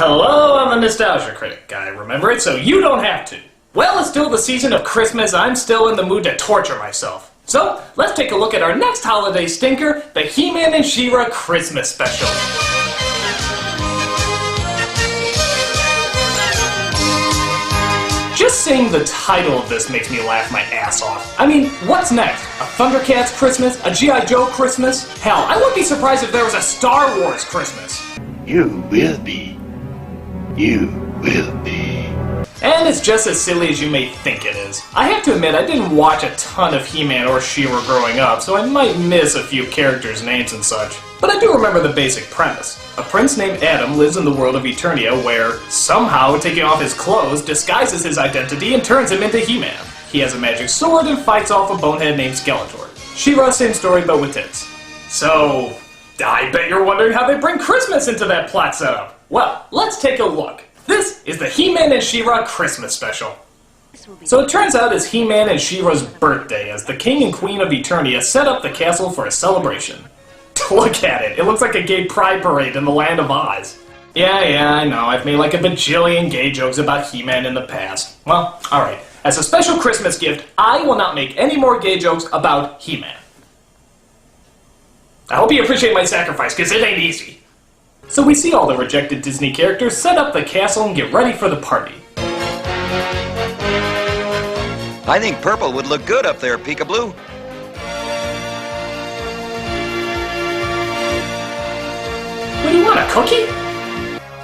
Hello, I'm a nostalgia critic. I remember it so you don't have to. Well, it's still the season of Christmas. I'm still in the mood to torture myself. So, let's take a look at our next holiday stinker, the He-Man and She-Ra Christmas Special. Just saying the title of this makes me laugh my ass off. I mean, what's next? A Thundercats Christmas? A G.I. Joe Christmas? Hell, I wouldn't be surprised if there was a Star Wars Christmas. You will be. You will be. And it's just as silly as you may think it is. I have to admit, I didn't watch a ton of He-Man or She-Ra growing up, so I might miss a few characters' names and such. But I do remember the basic premise. A prince named Adam lives in the world of Eternia where, somehow, taking off his clothes disguises his identity and turns him into He-Man. He has a magic sword and fights off a bonehead named Skeletor. She-Ra, same story, but with tits. So, I bet you're wondering how they bring Christmas into that plot setup. Well, let's take a look. This is the He-Man and She-Ra Christmas Special. So it turns out it's He-Man and She-Ra's birthday as the King and Queen of Eternia set up the castle for a celebration. Look at it, it looks like a gay pride parade in the land of Oz. Yeah, I know, I've made like a bajillion gay jokes about He-Man in the past. Well, alright, as a special Christmas gift, I will not make any more gay jokes about He-Man. I hope you appreciate my sacrifice, because it ain't easy. So we see all the rejected Disney characters set up the castle and get ready for the party. I think purple would look good up there, Peekaboo. What do you want, a cookie?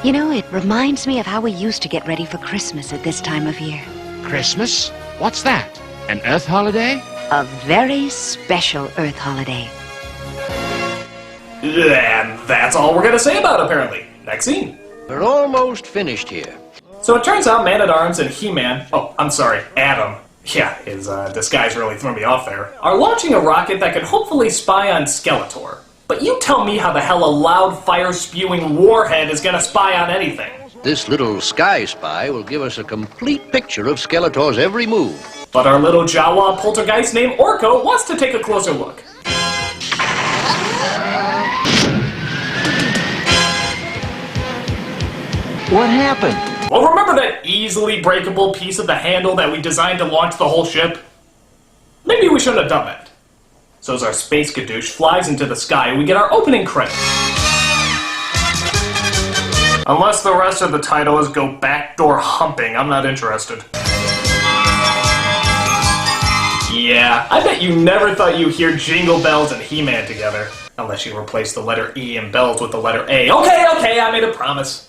You know, it reminds me of how we used to get ready for Christmas at this time of year. Christmas? What's that? An Earth holiday? A very special Earth holiday. And that's all we're gonna say about it, apparently. Next scene. We're almost finished here. So it turns out Man-at-Arms and He-Man, Adam, yeah, his disguise really threw me off there, are launching a rocket that could hopefully spy on Skeletor. But you tell me how the hell a loud, fire-spewing warhead is gonna spy on anything. This little sky spy will give us a complete picture of Skeletor's every move. But our little Jawa poltergeist named Orko wants to take a closer look. What happened? Well, remember that easily breakable piece of the handle that we designed to launch the whole ship? Maybe we shouldn't have done that. So as our space gadoosh flies into the sky, we get our opening credits. Unless the rest of the title is Go Backdoor Humping, I'm not interested. Yeah, I bet you never thought you'd hear Jingle Bells and He-Man together. Unless you replace the letter E in bells with the letter A. Okay, I made a promise.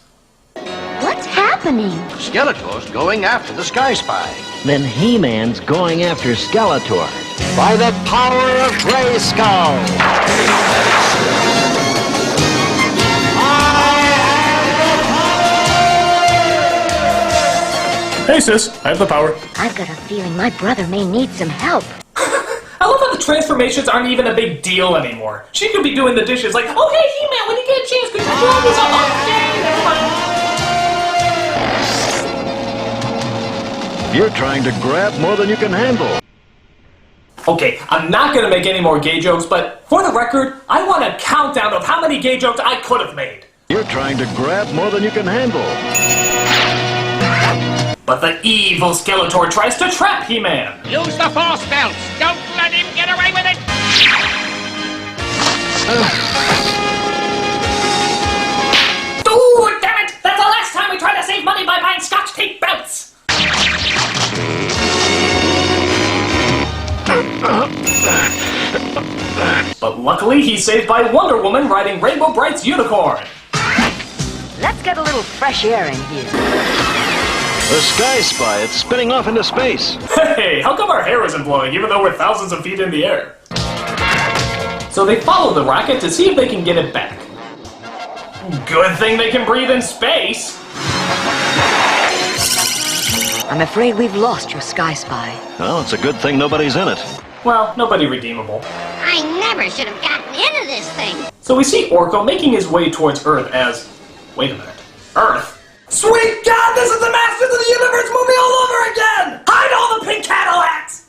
What's happening? Skeletor's going after the sky spy. Then He-Man's going after Skeletor. By the power of Grayskull! Hey sis, I have the power. I've got a feeling my brother may need some help. I love how the transformations aren't even a big deal anymore. She could be doing the dishes like, okay, He-Man, when you get a chance, could you blow this up? Okay, never mind. You're trying to grab more than you can handle. Okay, I'm not gonna make any more gay jokes, but for the record, I want a countdown of how many gay jokes I could have made. You're trying to grab more than you can handle. But the evil Skeletor tries to trap He-Man. Use the force belts! Don't let him get away with it! Ooh, damn it! That's the last time we try to save money by buying Scotch tape belts! But luckily, he's saved by Wonder Woman riding Rainbow Bright's unicorn. Let's get a little fresh air in here. The Sky Spy, it's spinning off into space. Hey, how come our hair isn't blowing even though we're thousands of feet in the air? So they follow the rocket to see if they can get it back. Good thing they can breathe in space. I'm afraid we've lost your Sky Spy. Well, it's a good thing nobody's in it. Well, nobody redeemable. I never should have gotten into this thing. So we see Orko making his way towards Earth as... Wait a minute. Earth? Sweet God, this is the Masters of the Universe movie all over again! Hide all the pink Cadillacs!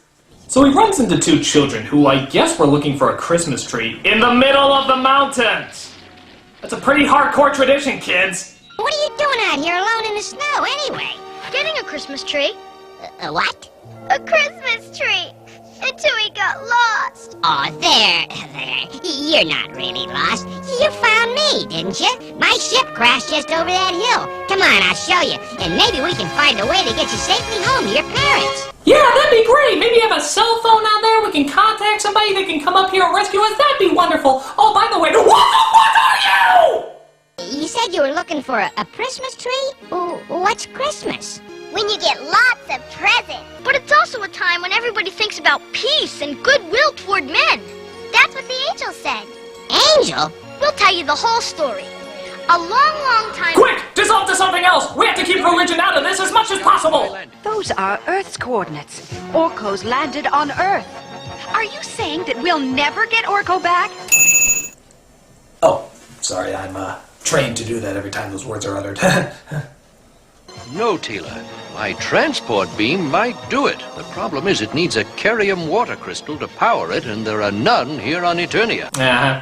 So he runs into two children who I guess were looking for a Christmas tree in the middle of the mountains. That's a pretty hardcore tradition, kids. What are you doing out here alone in the snow, anyway? Getting a Christmas tree. What? A Christmas tree. Until we got lost. Oh, there. You're not really lost. You found me, didn't you? My ship crashed just over that hill. Come on, I'll show you. And maybe we can find a way to get you safely home to your parents. Yeah, that'd be great. Maybe have a cell phone out there. We can contact somebody that can come up here and rescue us. That'd be wonderful. Oh, by the way, what are you? You said you were looking for a Christmas tree? What's Christmas? When you get lots of presents. But it's also a time when everybody thinks about peace and goodwill toward men. That's what the angel said. Angel? We'll tell you the whole story. A long time... Quick! Dissolve to something else! We have to keep religion out of this as much as possible! Those are Earth's coordinates. Orko's landed on Earth. Are you saying that we'll never get Orko back? Oh, sorry, I'm trained to do that every time those words are uttered. No, Tila. My transport beam might do it. The problem is it needs a Carium water crystal to power it, and there are none here on Eternia.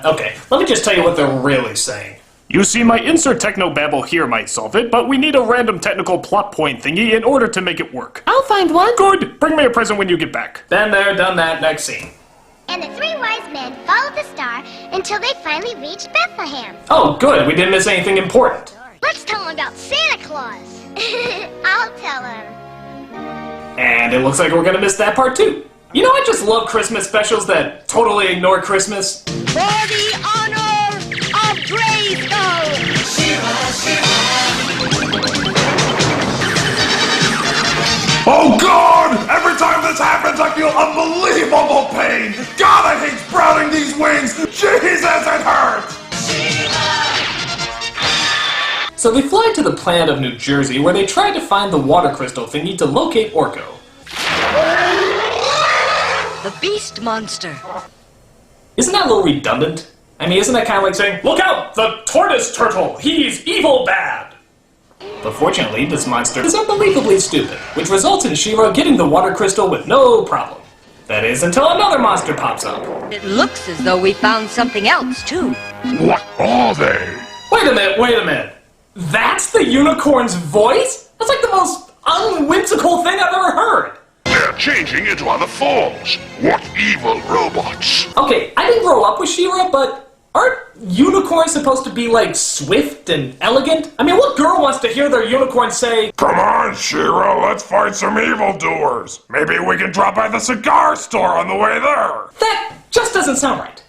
Okay, let me just tell you what they're really saying. You see, my insert technobabble here might solve it, but we need a random technical plot point thingy in order to make it work. I'll find one. Good! Bring me a present when you get back. Been there, done that, next scene. And the three wise men followed the star until they finally reached Bethlehem. Oh, good, we didn't miss anything important. Let's tell them about Santa Claus. I'll tell them. And it looks like we're gonna miss that part too. You know, I just love Christmas specials that totally ignore Christmas. For the honor of Grayskull! Oh God! Every time this happens, I feel unbelievable pain! God, I hate sprouting these wings! Jesus, it hurts! So they fly to the planet of New Jersey, where they try to find the water crystal thingy to locate Orko. The beast monster. Isn't that a little redundant? I mean, isn't that kind of like saying, look out, the tortoise turtle, he's evil bad! But fortunately, this monster is unbelievably stupid, which results in She-Ra getting the water crystal with no problem. That is, until another monster pops up. It looks as though we found something else, too. What are they? Wait a minute. That's the unicorn's voice? That's like the most unwhimsical thing I've ever heard. They're changing into other forms. What evil robots? Okay, I didn't grow up with She-Ra, but aren't unicorns supposed to be, like, swift and elegant? I mean, what girl wants to hear their unicorn say, Come on, She-Ra, let's find some evildoers. Maybe we can drop by the cigar store on the way there. that just doesn't sound right.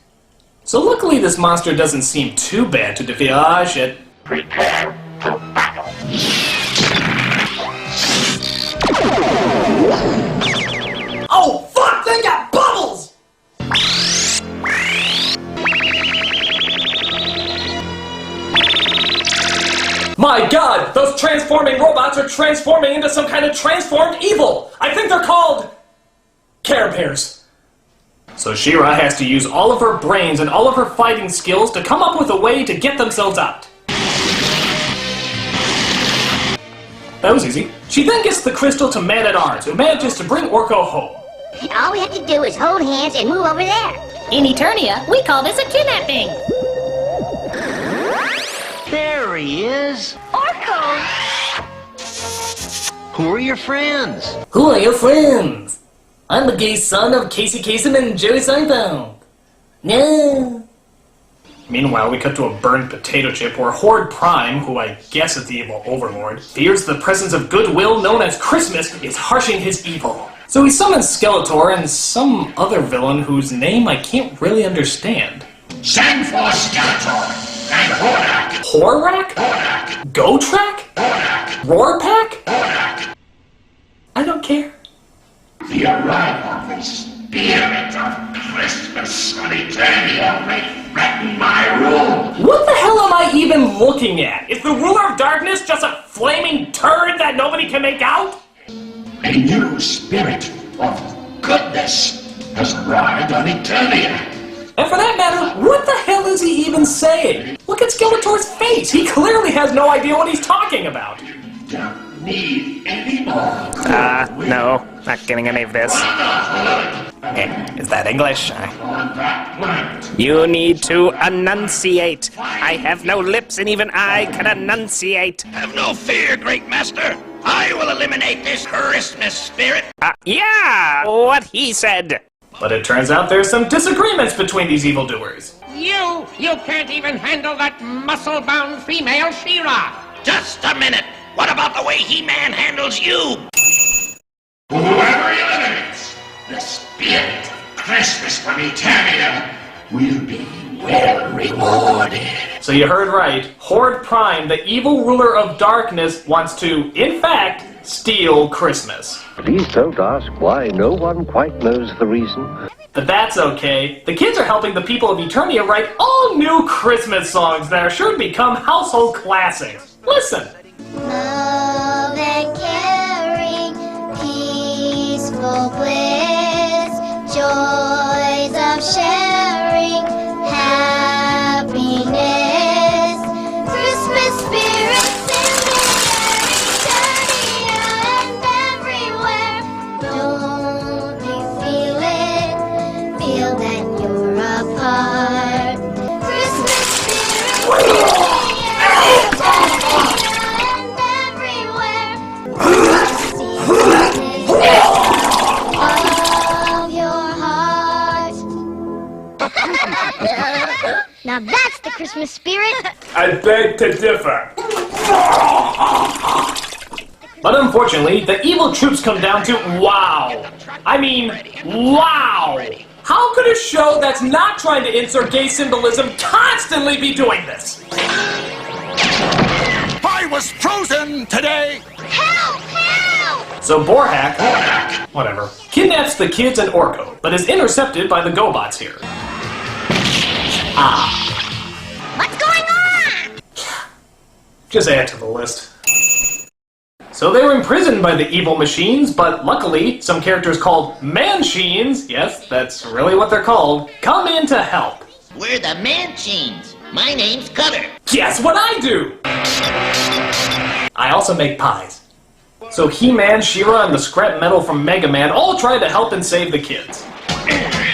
So luckily this monster doesn't seem too bad to defeat. Ah, shit. Prepare for battle. Oh, fuck, they got bubbles! My god, those transforming robots are transforming into some kind of transformed evil! I think they're called Care Bears. So She-Ra has to use all of her brains and all of her fighting skills to come up with a way to get themselves out. That was easy. She then gets the crystal to Man-at-Arms, who manages to bring Orko home. All we have to do is hold hands and move over there. In Eternia, we call this a kidnapping. There he is. Orko! Who are your friends? Who are your friends? I'm the gay son of Casey Kasem and Jerry Seinfeld. No. Meanwhile, we cut to a burned potato chip where Horde Prime, who I guess is the evil overlord, fears the presence of goodwill known as Christmas is harshing his evil. So he summons Skeletor and some other villain whose name I can't really understand. Send for Skeletor and Hordak. Horak? Hordak. Gotrak? Hordak. Roarpack? Hordak. I don't care. The arrival of the spirit of Christmas on Eternia may threaten my rule. What the hell am I even looking at? Is the ruler of darkness just a flaming turd that nobody can make out? A new spirit of goodness has arrived on Eternia. And for that matter, what the hell is he even saying? Look at Skeletor's face. He clearly has no idea what he's talking about. don't need any more. No, not getting any of this. Is that English? You need to enunciate. I have no lips and even I can enunciate. Have no fear, great master. I will eliminate this Christmas spirit. Yeah, what he said. But it turns out there's some disagreements between these evildoers. You can't even handle that muscle-bound female She-Ra. Just a minute. What about the way He-Man handles you? Whoever eliminates the spirit of Christmas from Eternia will be well rewarded. So you heard right. Horde Prime, the evil ruler of darkness, wants to, in fact, steal Christmas. Please don't ask why. No one quite knows the reason. But that's okay. The kids are helping the people of Eternia write all new Christmas songs that are sure to become household classics. Listen. Love and caring, peaceful bliss, joys of sharing, happiness, Christmas spirits in the air, and everywhere. Don't you feel it? Feel that you're a part. Christmas spirits in the air, of your heart. Now that's the Christmas spirit. I beg to differ. But unfortunately, the evil troops come down to wow. I mean, wow. How could a show that's not trying to insert gay symbolism constantly be doing this? I was frozen today! Help! Help! So Borhak, whatever, kidnaps the kids and Orko, but is intercepted by the GoBots here. What's going on? Just add to the list. So they were imprisoned by the evil machines, but luckily, some characters called Manchines, yes, that's really what they're called, come in to help. We're the Manchines. My name's Cutter. Guess what I do? I also make pies. So He-Man, She-Ra, and the scrap metal from Mega Man all try to help and save the kids.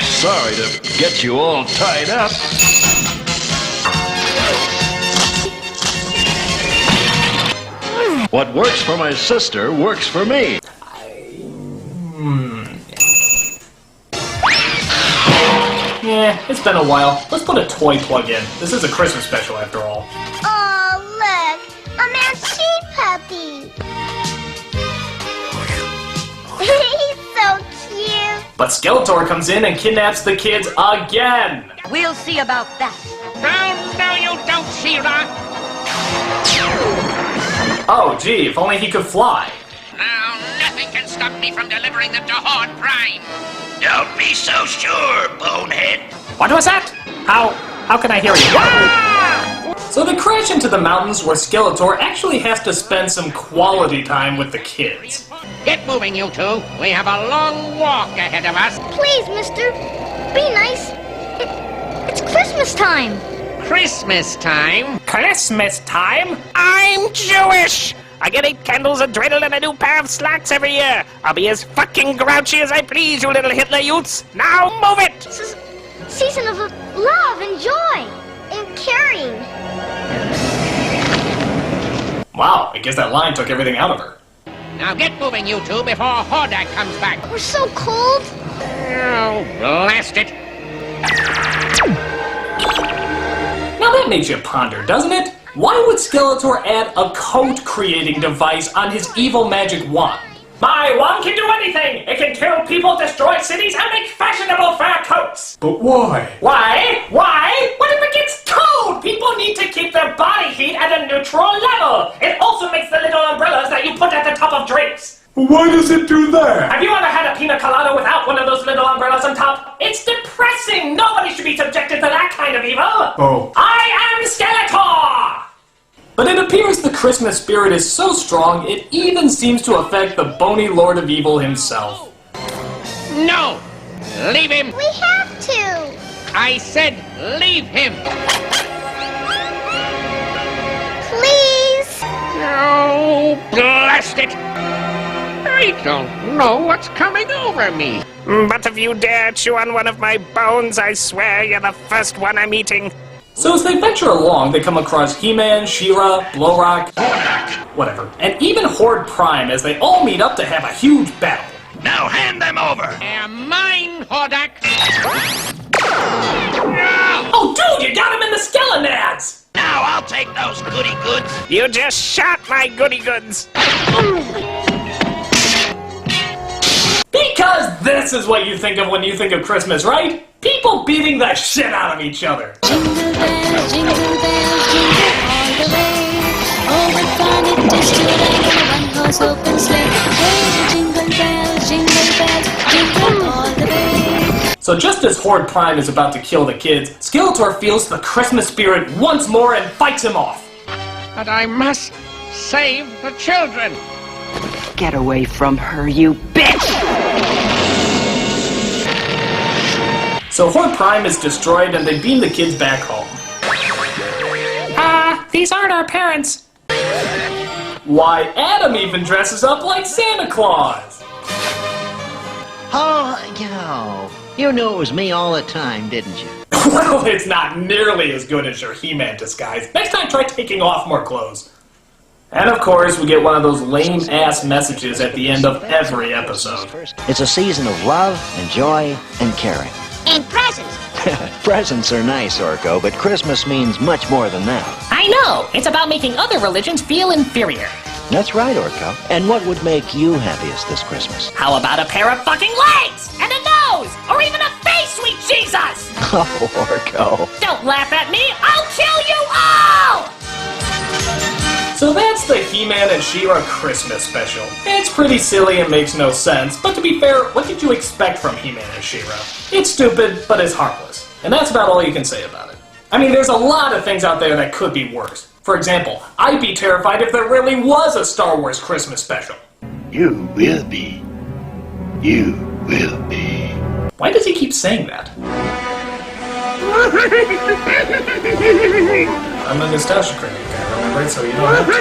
Sorry to get you all tied up. What works for my sister works for me. Yeah, it's been a while. Let's put a toy plug in. This is a Christmas special after all. Oh, look! A Manchine puppy! He's so cute! But Skeletor comes in and kidnaps the kids again! We'll see about that. No, you don't, She-Ra. Oh, gee, if only he could fly. Now, nothing can stop me from delivering them to Horde Prime. Don't be so sure, bonehead. What was that? How can I hear you? So they crash into the mountains where Skeletor actually has to spend some quality time with the kids. Get moving, you two. We have a long walk ahead of us. Please, mister, be nice. It's Christmas time. Christmas time? Christmas time? I'm Jewish! I get 8 candles, a dreidel, and a new pair of slacks every year. I'll be as fucking grouchy as I please, you little Hitler Utes. Now move it! This is a season of love and joy and caring. Wow, I guess that line took everything out of her. Now get moving, you two, before Hordak comes back. We're so cold. Oh, blast it. Now that makes you ponder, doesn't it? Why would Skeletor add a coat-creating device on his evil magic wand? My wand can do anything! It can kill people, destroy cities, and make fashionable fur coats! But why? Why? What if it gets cold? People need to keep their body heat at a neutral level! It also makes the little umbrellas that you put at the top of drinks! Why does it do that? Have you ever had a pina colada without one of those little umbrellas on top? It's depressing! Nobody should be subjected to that kind of evil! Oh. I am Skeletor! But it appears the Christmas spirit is so strong, it even seems to affect the bony Lord of Evil himself. No! Leave him! We have to. I said leave him! Please. Oh, missed it. I don't know what's coming over me. But if you dare chew on one of my bones, I swear you're the first one I'm eating. So as they venture along, they come across He-Man, She-Ra, Blowrock, whatever, and even Horde Prime as they all meet up to have a huge battle. Now hand them over. They're mine, Hordak. Oh, dude, you got him in the Skeletonads! Now I'll take those goody goods. You just shot my goody goods. Because this is what you think of when you think of Christmas, right? People beating the shit out of each other. Jingle bells, jingle all the way. Oh, what fun it is to ride in a one-horse open sleigh. Hey, jingle bells, jingle all the way. So just as Horde Prime is about to kill the kids, Skeletor feels the Christmas spirit once more and fights him off. But I must save the children. Get away from her, you bitch! So Horde Prime is destroyed and they beam the kids back home. These aren't our parents. Why, Adam even dresses up like Santa Claus! Oh, you knew it was me all the time, didn't you? Well, it's not nearly as good as your He-Man disguise. Next time, try taking off more clothes. And of course, we get one of those lame-ass messages at the end of every episode. It's a season of love and joy and caring. And presents. Presents are nice, Orko, but Christmas means much more than that. I know! It's about making other religions feel inferior. That's right, Orko. And what would make you happiest this Christmas? How about a pair of fucking legs? And a nose! Or even a face, sweet Jesus! Oh, Orko. Don't laugh at me! I'll kill you all! So that's the He-Man and She-Ra Christmas special. It's pretty silly and makes no sense, but to be fair, what did you expect from He-Man and She-Ra? It's stupid, but it's harmless. And that's about all you can say about it. I mean, there's a lot of things out there that could be worse. For example, I'd be terrified if there really was a Star Wars Christmas special. You will be. You will be. Why does he keep saying that? I'm a nostalgia critic, remember? So you don't have to.